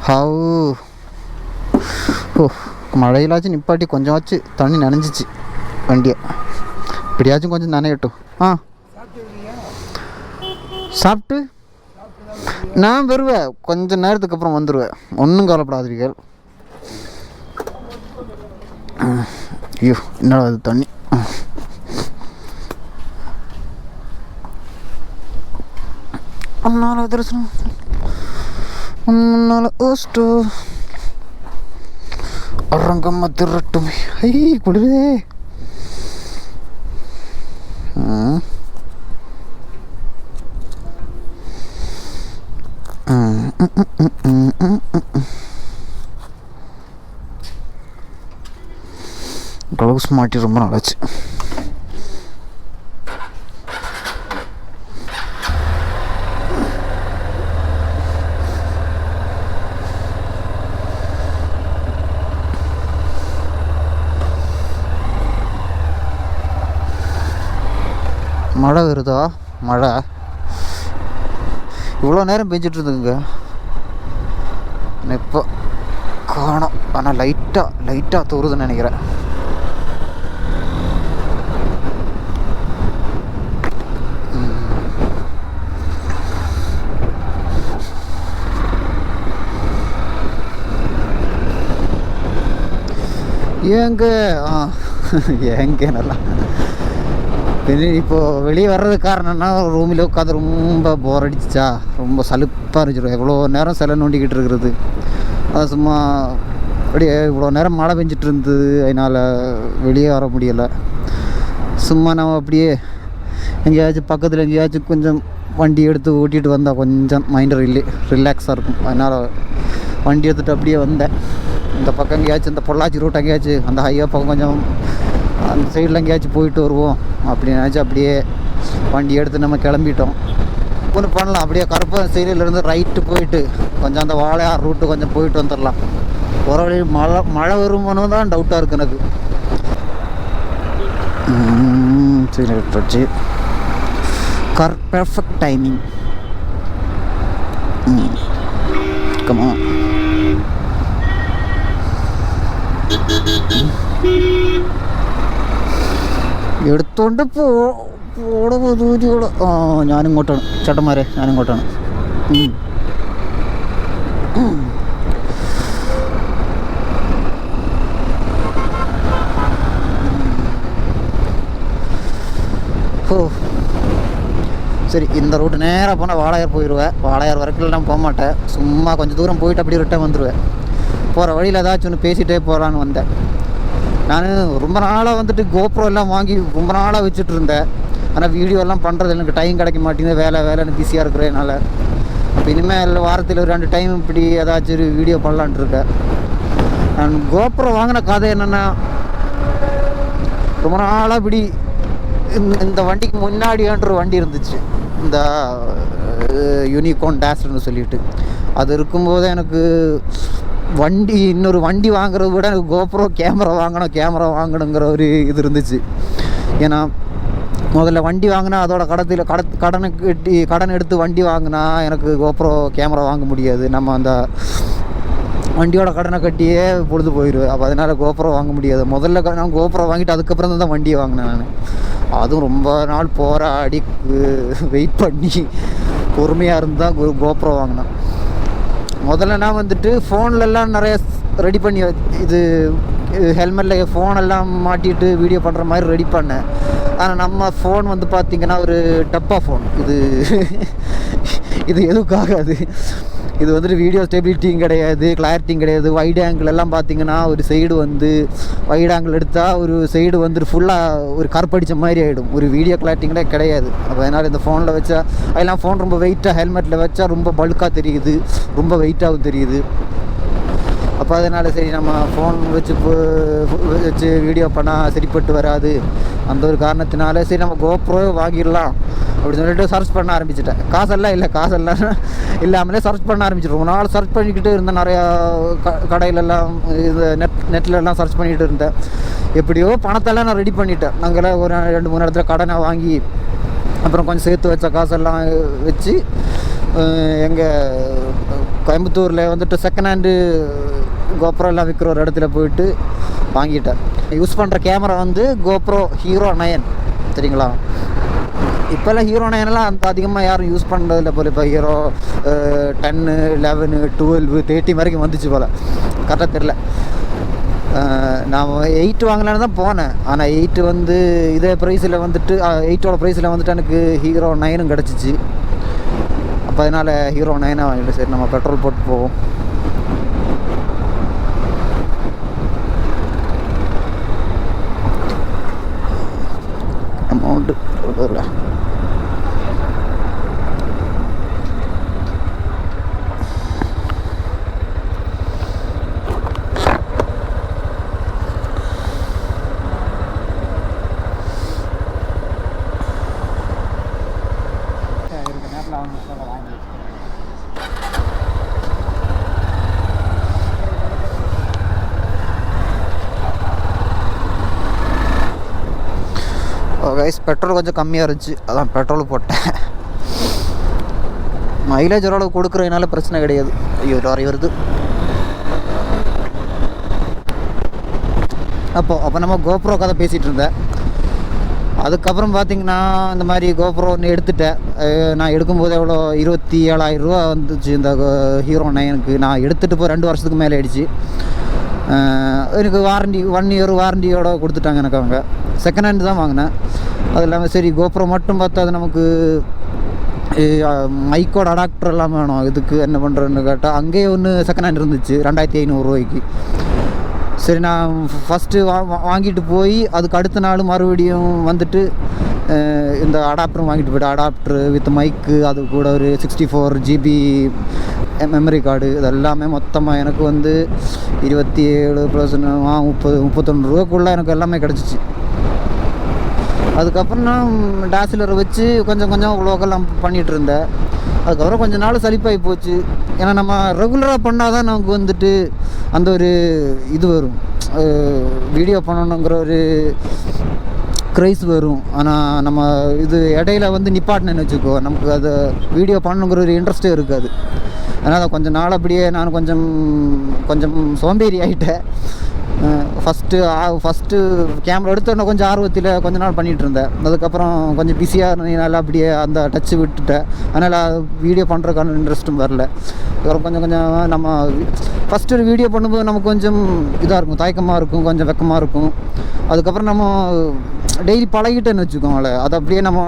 How ஓ மழையிலாச்சும் நிப்பாட்டி கொஞ்சமாச்சு தண்ணி நனைஞ்சிச்சு வண்டியை. இப்படியாச்சும் கொஞ்சம் நனையட்டும். சாப்பிட்டு நான் வருவேன், கொஞ்சம் நேரத்துக்கு அப்புறம் வந்துடுவேன், ஒன்றும் கவலைப்படாதீர்கள். ஐயோ என்னடா அது தண்ணி. முன்னால தரிசனம், முன்னால ஓஸ்டோ அரங்கம்மா திருட்டுமே. ஐ குளிரே. க்ளவுஸ் மாட்டி ரொம்ப நாளாச்சு. மழை வருதா? மழை இவ்வளோ நேரம் பெஞ்சிட்டு இருந்துங்க, இப்போ காணோம். ஆனால் லைட்டாக தூருதுன்னு நினைக்கிறேன். ஏங்க நல்லா இப்போது வெளியே வர்றதுக்கு காரணம்னா ரூமில் உட்காந்து ரொம்ப போர் அடிச்சிச்சா, ரொம்ப சலுப்பாக இருந்துச்சிடும். எவ்வளோ நேரம் சிலை நோண்டிக்கிட்டு இருக்கிறது, அது சும்மா அப்படியே இவ்வளோ நேரம் மழை பெஞ்சிட்டு இருந்தது, அதனால் வெளியே வர முடியலை. சும்மா நம்ம அப்படியே எங்கேயாச்சும் பக்கத்தில் எங்கேயாச்சும் கொஞ்சம் வண்டி எடுத்து ஓட்டிகிட்டு வந்தால் கொஞ்சம் மைண்டு ரிலாக்ஸாக இருக்கும். அதனால் வண்டி எடுத்துகிட்டு அப்படியே வந்தேன். இந்த பக்கம் எங்கேயாச்சும் இந்த பொள்ளாச்சி ரூட் எங்கேயாச்சும் அந்த ஹைவே பக்கம் கொஞ்சம் அந்த சைடில் எங்கேயாச்சும் போயிட்டு வருவோம் அப்படி நினச்சி அப்படியே வண்டி எடுத்து நம்ம கிளம்பிட்டோம். ஒன்று பண்ணலாம், அப்படியே கருப்பன் சைடிலேருந்து ரைட்டு போயிட்டு கொஞ்சம் அந்த வாழையார் ரூட்டு கொஞ்சம் போயிட்டு வந்துடலாம். ஒரு வழி மழை வருமானு தான் டவுட்டாக இருக்குது எனக்கு. சரி வச்சு பெர்ஃபெக்ட் டைமிங். கமா എടുത്തോണ്ട് പോടെ ദൂരിയോടെ. ഞാനിങ്ങോട്ടാണ് ചേട്ടന്മാരെ, ഞാനിങ്ങോട്ടാണ്. ஓ சரி, இந்த ரூட்டு நேராக போனால் வாழையார் போயிடுவேன். வாழையார் வரைக்கும் நான் போக மாட்டேன், சும்மா கொஞ்சம் தூரம் போயிட்டு அப்படி ரிட்டன் வந்துடுவேன். போகிற வழியில் ஏதாச்சும் ஒன்று பேசிகிட்டே போகலான்னு வந்தேன். நான் ரொம்ப நாளாக வந்துட்டு கோப்ரோ எல்லாம் வாங்கி ரொம்ப நாளாக வச்சுட்டு இருந்தேன். ஆனால் வீடியோலாம் பண்ணுறது எனக்கு டைம் கிடைக்க மாட்டேங்குது, வேலைன்னு பிஸியாக இருக்கிறேன். என்னால் அப்போ இனிமேல் வாரத்தில் ஒரு 2 டைம் இப்படி ஏதாச்சும் ஒரு வீடியோ பண்ணலான்ட்டு இருக்கேன். நான் கோப்ரோ வாங்கின கதை என்னென்னா, ரொம்ப நாளாக இப்படி இந்த வண்டிக்கு முன்னாடியான்ற ஒரு வண்டி இருந்துச்சு, இந்த யூனிகார்ன் டேஷ்னு சொல்லிட்டு. அது இருக்கும்போது எனக்கு இன்னொரு வண்டி வாங்குறத விட எனக்கு கோப்ரோ கேமரா வாங்கணுங்கிற ஒரு இது இருந்துச்சு. ஏன்னா முதல்ல வண்டி வாங்கினா அதோட கடன் எடுத்து வண்டி வாங்கினா எனக்கு கோப்ரோ கேமரா வாங்க முடியாது. நம்ம அந்த வண்டியோட கடனை கட்டியே பொழுது போயிடுவேன். அப்போ அதனால் கோப்ரோ வாங்க முடியாது. முதல்ல நான் கோப்ரோ வாங்கிட்டு அதுக்கப்புறம் தான் வண்டியை வாங்கினேன் நான். அதுவும் ரொம்ப நாள் போராடி வெயிட் பண்ணி பொறுமையாக இருந்தால் கோப்ரோ வாங்கினேன். முதல்ல நான் வந்துட்டு ஃபோன்லலாம் நிறைய ரெடி பண்ணி இது ஹெல்மெட்டில் ஃபோனெல்லாம் மாட்டிட்டு வீடியோ பண்ணுற மாதிரி ரெடி பண்ணேன். ஆனால் நம்ம ஃபோன் வந்து பார்த்திங்கன்னா ஒரு டப்பா ஃபோன். இது எதுக்காகாது. இது வந்துட்டு வீடியோ ஸ்டெபிலிட்டியும் கிடையாது, கிளாரிட்டியும் கிடையாது. வைட் ஆங்கிள் எல்லாம் பார்த்திங்கன்னா ஒரு சைடு வந்து வைட் ஆங்கிள் எடுத்தால் ஒரு சைடு வந்துட்டு ஃபுல்லாக ஒரு கருப்படித்த மாதிரி ஆகிடும். ஒரு வீடியோ கிளாரிட்டிங்களே கிடையாது. அப்போ அதனால் இந்த ஃபோனில் வச்சா அதெல்லாம் ஃபோன் ரொம்ப வெயிட்டாக, ஹெல்மெட்டில் வச்சா ரொம்ப பல்காக தெரியுது, ரொம்ப வெயிட்டாகவும் தெரியுது. அப்போ அதனால் சரி நம்ம ஃபோன் வச்சு வீடியோ பண்ணால் சரிப்பட்டு வராது. அந்த ஒரு காரணத்தினால சரி நம்ம கோப்ரோ வாங்கிடலாம் அப்படின்னு சொல்லிட்டு சர்ச் பண்ண ஆரம்பிச்சிட்டேன். காசெல்லாம் இல்லாமலே சர்ச் பண்ண ஆரம்பிச்சிட்டேன். ரொம்ப நாள் சர்ச் பண்ணிக்கிட்டு இருந்தேன். நிறையா கடையிலெல்லாம் இது நெட்லெல்லாம் சர்ச் பண்ணிக்கிட்டு இருந்தேன். எப்படியோ பணத்தெல்லாம் நான் ரெடி பண்ணிட்டேன். நாங்கள் ஒரு 2-3 இடத்துல கடனை வாங்கி அப்புறம் கொஞ்சம் சேர்த்து வச்ச காசெல்லாம் வச்சு எங்கள் கோயம்புத்தூரில் வந்துட்டு செகண்ட் ஹேண்டு கோப்ரோ எல்லாம் விற்கிற ஒரு இடத்துல போயிட்டு வாங்கிட்டேன். யூஸ் பண்ணுற கேமரா வந்து கோப்ரோ ஹீரோ 9 சரிங்களா. இப்போல்லாம் ஹீரோ 9 அந்த அதிகமாக யாரும் யூஸ் பண்ணுறதில்ல போல். இப்போ ஹீரோ 10, 11, 12, 13 வரைக்கும் வந்துச்சு போல், கரெக்டாக தெரில. நான் 8 வாங்கலான்னு தான் போனேன். ஆனால் 8 வந்து இதே ப்ரைஸில் வந்துட்டு 8ஓட ப்ரைஸில் வந்துட்டு எனக்கு ஹீரோ 9 கிடச்சிச்சு. அப்போ அதனால் ஹீரோ 9 வாங்கிட்டு சரி நம்ம பெட்ரோல் போட்டு போவோம். அமௌண்ட்டு கைஸ் பெட்ரோல் கொஞ்சம் கம்மியாக இருந்துச்சு, அதான் பெட்ரோல் போட்டேன். மைலேஜ் ஓரளவு கொடுக்குறதுனால பிரச்சனை கிடையாது. ஐயோ லாரி வருது. அப்போ நம்ம கோப்ரோ கதை பேசிகிட்டு இருந்தேன். அதுக்கப்புறம் பார்த்திங்கன்னா இந்த மாதிரி கோப்ரோ ஒன்று எடுத்துட்டேன். நான் எடுக்கும்போது எவ்வளோ 27,000 ரூபா வந்துச்சு இந்த ஹீரோ 9க்கு. நான் எடுத்துகிட்டு போய் 2 வருஷத்துக்கு மேலே ஆயிடுச்சு. எனக்கு வாரண்டி 1 இயர் வாரண்டியோட கொடுத்துட்டாங்க எனக்கு. அவங்க செகண்ட் ஹேண்டு தான் வாங்கினேன். அது இல்லாமல் சரி கோப்ரோ மட்டும் பார்த்தா அது நமக்கு மைக்கோட அடாப்டர் எல்லாம் வேணும். இதுக்கு என்ன பண்ணுறேன்னு கேட்டால் அங்கேயே ஒன்று செகண்ட் ஹேண்ட் இருந்துச்சு 2,500 ரூபாய்க்கு. சரி நான் ஃபஸ்ட்டு வாங்கிட்டு போய் அதுக்கு அடுத்த நாள் மறுபடியும் வந்துட்டு இந்த அடாப்டரும் வாங்கிட்டு போய்ட்டு, அடாப்டரு வித் மைக்கு, அது கூட ஒரு 64 GB மெமரி கார்டு, இது எல்லாமே மொத்தமாக எனக்கு வந்து 27 + 31 ரூபாய்க்குள்ளே எனக்கு எல்லாமே கிடச்சிச்சு. அதுக்கப்புறம் நான் டாஸ்லரை வச்சு கொஞ்சம் லோக்கல்லாம் பண்ணிகிட்டு இருந்தேன். அதுக்கப்புறம் கொஞ்சம் நாள் சலிப்பாகி போச்சு. ஏன்னா நம்ம ரெகுலராக பண்ணால் தான் நமக்கு வந்துட்டு அந்த ஒரு இது வரும், வீடியோ பண்ணணுங்கிற ஒரு க்ரைஸ் வரும். ஆனால் நம்ம இது இடையில வந்து நிப்பாட்டினேன்னு வச்சுக்கோ, நமக்கு அதை வீடியோ பண்ணணுங்கிற ஒரு இன்ட்ரெஸ்ட்டே இருக்காது. அதனால் கொஞ்சம் நாள் அப்படியே நான் கொஞ்சம் சோம்பேறி ஆகிட்டேன். ஃபஸ்ட்டு கேமரா எடுத்தோடனே கொஞ்சம் ஆர்வத்தில் கொஞ்ச நாள் பண்ணிகிட்டு இருந்தேன். அதுக்கப்புறம் கொஞ்சம் பிஸியாக இருந்ததுனால அப்படியே அந்த டச்சு விட்டுட்டேன். அதனால் வீடியோ பண்ணுறதுக்கான இன்ட்ரெஸ்ட்டும் வரல. அதுக்கப்புறம் கொஞ்சம் நம்ம ஃபஸ்ட்டு ஒரு வீடியோ பண்ணும்போது நமக்கு கொஞ்சம் இதாக இருக்கும், தயக்கமாக இருக்கும், கொஞ்சம் வெக்கமாக இருக்கும். அதுக்கப்புறம் நம்ம டெய்லி பழகிட்டேன்னு வச்சுக்கோங்களேன், அது அப்படியே நம்ம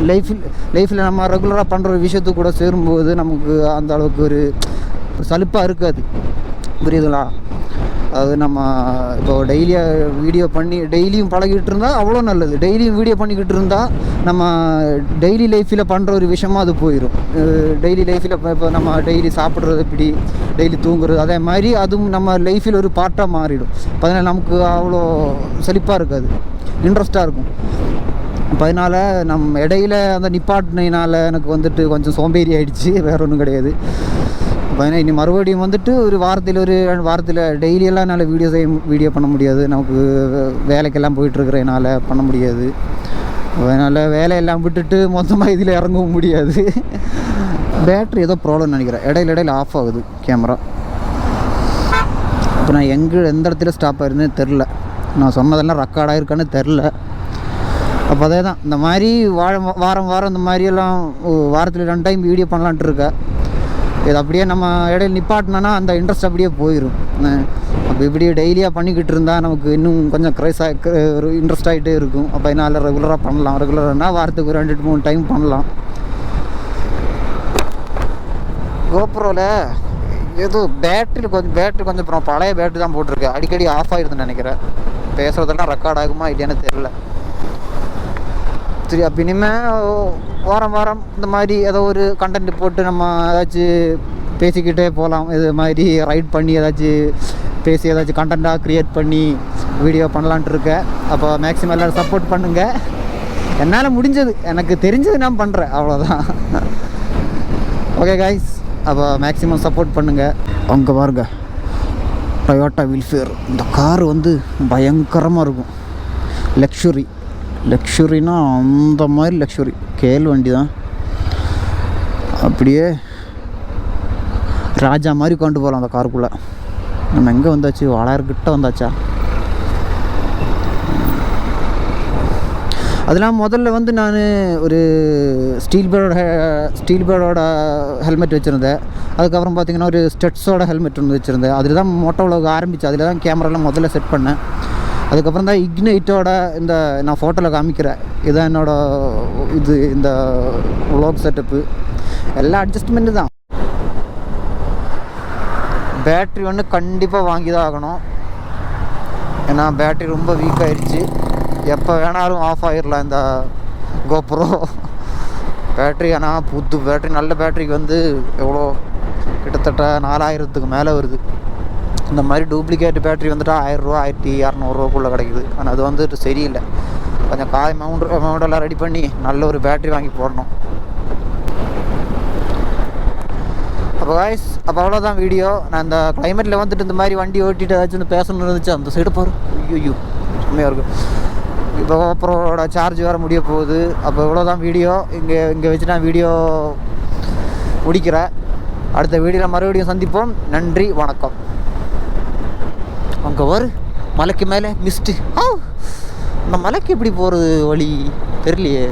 லைஃப்பில் நம்ம ரெகுலராக பண்ணுற ஒரு விஷயத்துக்கு கூட சேரும்போது நமக்கு அந்த அளவுக்கு ஒரு சலிப்பாக இருக்காது. புரியுதுங்களா? அது நம்ம இப்போ டெய்லியும் பழகிட்டு இருந்தால் அவ்வளோ நல்லது. டெய்லியும் வீடியோ பண்ணிக்கிட்டு இருந்தால் நம்ம டெய்லி லைஃப்பில் பண்ணுற ஒரு விஷயமாக அது போயிடும். டெய்லி லைஃப்பில் இப்போ நம்ம டெய்லி சாப்பிட்றது, இப்படி டெய்லி தூங்குறது, அதே மாதிரி அதுவும் நம்ம லைஃப்பில் ஒரு பார்ட்டாக மாறிடும். இப்போ அதனால் நமக்கு அவ்வளோ செழிப்பாக இருக்காது, இன்ட்ரெஸ்ட்டாக இருக்கும். இப்போ அதனால் நம்ம இடையில அந்த நிப்பாட்டினால எனக்கு வந்துட்டு கொஞ்சம் சோம்பேறி ஆகிடுச்சு, வேறு ஒன்றும் கிடையாது. இப்போ இனி மறுபடியும் வந்துட்டு ஒரு வாரத்தில் டெய்லியெல்லாம் என்னால் வீடியோ பண்ண முடியாது. நமக்கு வேலைக்கெல்லாம் போயிட்டுருக்கிறதுனால பண்ண முடியாது. அதனால் வேலையெல்லாம் விட்டுட்டு மொத்தமாக இதில் இறங்கவும் முடியாது. பேட்ரி ஏதோ ப்ராப்ளம் நினைக்கிறேன், இடையில ஆஃப் ஆகுது கேமரா. இப்போ நான் எந்த இடத்துல ஸ்டாப் ஆயிருந்தேன்னு தெரில, நான் சொன்னதெல்லாம் ரெக்கார்ட் ஆகிருக்கான்னு தெரில. அப்போ அதே தான் இந்த மாதிரி வாரம் இந்த மாதிரியெல்லாம் வாரத்தில் 2 டைம் வீடியோ பண்ணலான்ட்டு இருக்கேன். இது அப்படியே நம்ம இடையில நிப்பாட்டினோன்னா அந்த இன்ட்ரெஸ்ட் அப்படியே போயிடும். அப்போ இப்படியே டெய்லியாக பண்ணிக்கிட்டு இருந்தால் நமக்கு இன்னும் கொஞ்சம் ஒரு இன்ட்ரெஸ்ட் ஆகிட்டே இருக்கும். அப்போ என்னால் ரெகுலராக பண்ணலாம். ரெகுலரானா வாரத்துக்கு 2-3 டைம் பண்ணலாம். கோப்ரோவில் ஏதோ பேட்ரி கொஞ்சம் அப்புறம் பழைய பேட்ரி தான் போட்டிருக்கு, அடிக்கடி ஆஃப் ஆகிடுதுன்னு நினைக்கிறேன். பேசுகிறதெல்லாம் ரெக்கார்ட் ஆகுமா இல்லையான்னு தெரில. சரி, அப்போ இனிமேல் வாரம் இந்த மாதிரி ஏதோ ஒரு கண்டென்ட் போட்டு நம்ம ஏதாச்சும் பேசிக்கிட்டே போகலாம். இது மாதிரி ரைட் பண்ணி ஏதாச்சும் கண்டென்ட்டாக க்ரியேட் பண்ணி வீடியோ பண்ணலான்ட்டு இருக்கேன். அப்போ மேக்ஸிமம் எல்லோரும் சப்போர்ட் பண்ணுங்கள். என்னால் முடிஞ்சது, எனக்கு தெரிஞ்சது நான் பண்ணுறேன், அவ்வளோதான். ஓகே கைஸ், அப்போ மேக்ஸிமம் சப்போர்ட் பண்ணுங்கள். அங்கே பாருங்க, டொயோட்டா வில்ஃபேர். இந்த கார் வந்து பயங்கரமாக இருக்கும். லக்ஸுரினா அந்த மாதிரி லக்ஸுரி கேள் வண்டி தான். அப்படியே ராஜா மாதிரி கொண்டு போகலாம் அந்த காருக்குள்ளே. நம்ம எங்கே வந்தாச்சு? வாழார்கிட்ட வந்தாச்சா? அதெல்லாம் முதல்ல வந்து நான் ஒரு ஸ்டீல் பேர்டோட ஹெல்மெட் வச்சுருந்தேன். அதுக்கப்புறம் பார்த்திங்கன்னா ஒரு ஸ்டெட்ஸோட ஹெல்மெட் ஒன்று வச்சுருந்தேன். அதில் தான் மோட்டோ விலாக் ஆரம்பிச்சு. அதில் தான் கேமராலாம் முதல்ல செட் பண்ணேன். அதுக்கப்புறம் தான் இக்னைட்டோட இந்த நான் ஃபோட்டோவில் காமிக்கிறேன். இதுதான் இந்த விலாக் செட்டப்பு. எல்லாம் அட்ஜஸ்ட்மெண்ட்டு தான். பேட்ரி ஒன்று கண்டிப்பாக வாங்கி தான் ஆகணும். ஏன்னா பேட்ரி ரொம்ப வீக் ஆயிடுச்சு. எப்போ வேணாலும் ஆஃப் ஆகிடலாம் இந்த கோப்ரோ பேட்ரி. ஆனால் புது பேட்ரி, நல்ல பேட்ரிக்கு வந்து எவ்வளோ, கிட்டத்தட்ட 4000க்கு மேலே வருது. இந்த மாதிரி டூப்ளிகேட் பேட்ரி வந்துட்டு 1000 ரூபா 1200 கிடைக்குது. ஆனால் அது வந்துட்டு சரியில்லை. கொஞ்சம் அமௌண்டெல்லாம் ரெடி பண்ணி நல்ல ஒரு பேட்ரி வாங்கி போடணும். அப்போ அவ்வளோதான் வீடியோ. நான் இந்த கிளைமேட்டில் வந்துட்டு இந்த மாதிரி வண்டி ஓட்டிட்டு ஏதாச்சும் வந்து பேசணும்னு இருந்துச்சு. அந்த சைடு பாரு, ஐயோ செம்மையாக இருக்கும். இப்போ அப்புறோட சார்ஜ் வேறு முடிய போகுது. அப்போ இவ்வளோதான் வீடியோ. இங்கே வச்சு நான் வீடியோ முடிக்கிறேன். அடுத்த வீடியோவில் மறுபடியும் சந்திப்போம். நன்றி, வணக்கம். அங்கே வரு மலைக்கு மேலே மிஸ்ட்டு. இந்த மலைக்கு எப்படி போகிறது வழி தெரியலையே.